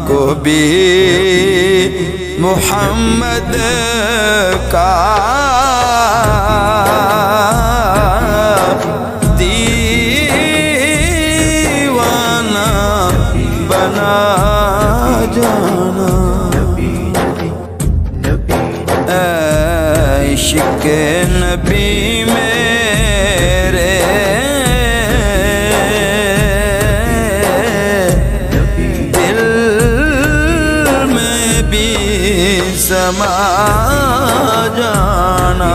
کو بھی محمد کا دیوانہ بنا جانا، عشق نبی میرے دل میں بھی سما جانا،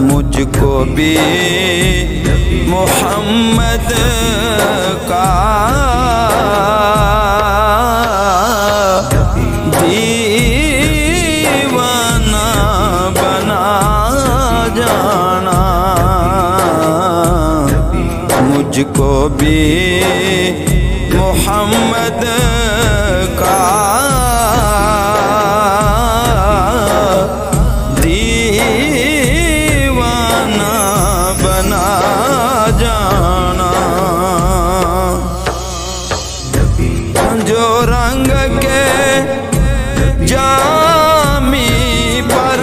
مجھ کو بھی محمد کا دیوانہ بنا جانا، مجھ کو بھی محمد کا دیوانہ بنا جانا، جو رنگ کے جامی پر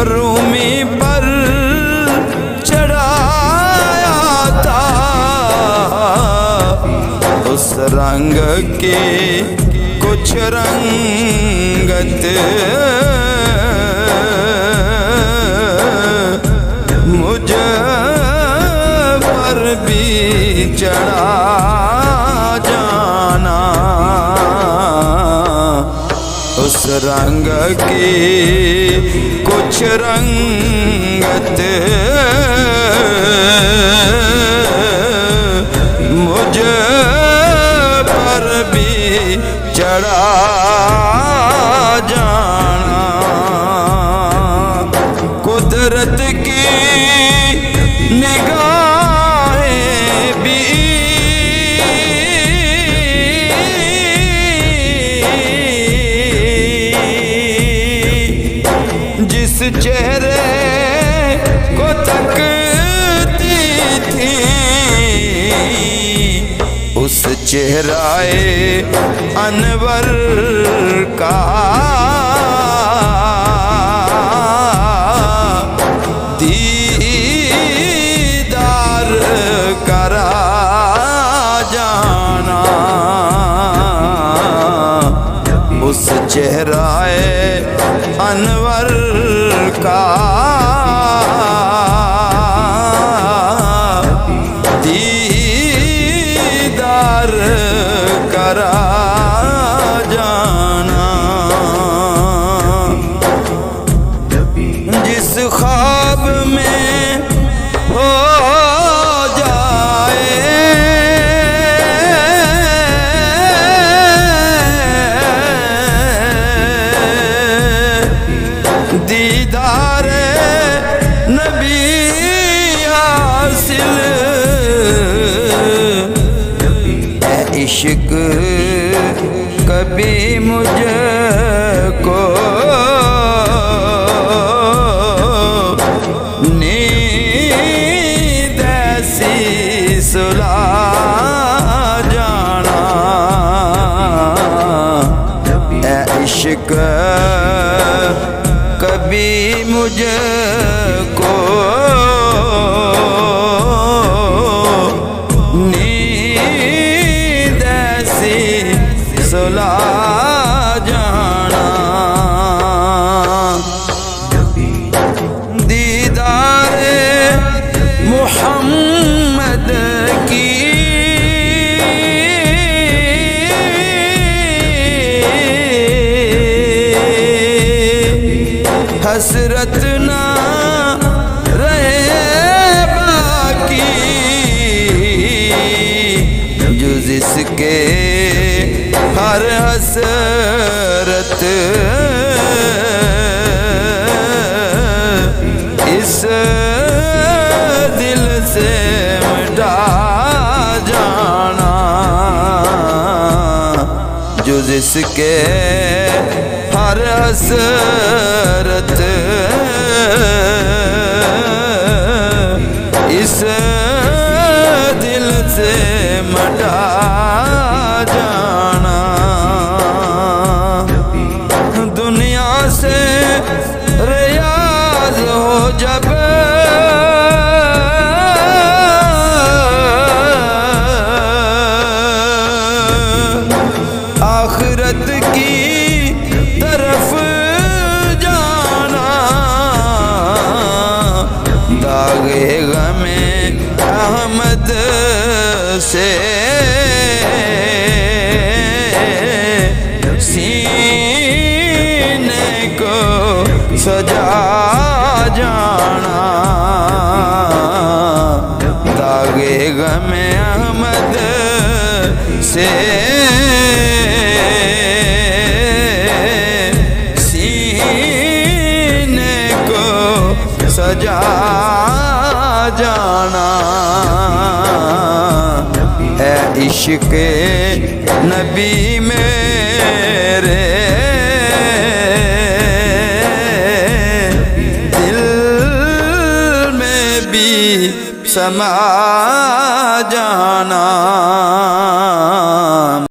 رومی پر چڑھایا تھا، اس رنگ کی کچھ رنگت مجھ پر بھی چڑھا جانا، اس رنگ کی کچھ رنگت مجھ پر بھی چڑھا جانا، قدرت کی نگاہیں بھی جس چہرے کو تکتی تھی، اس چہرۂ انور کا دیدار کرا جانا، اس چہرۂ انور کا دیدار کرا جانا، جس خواب میں ہو جائے دیدار نبی حاصل، اے عشق کبھی مجھ کو نیند ایسی سلا جانا، اے عشق کبھی مجھ کو نیند ایسی سلا جانا، دیدار محمد کی حسرت نہ رہے باقی، جز اس کے ہر حسرت اس دل سے مٹا جانا، جز اس کے ہر حسرت جب آخرت کی طرف جانا داغ غم احمد سے سینے کو سجا جانا داغ غم احمد سے سینے کو سجا جانا اے عشق نبی میرے دل میں بھی سما جانا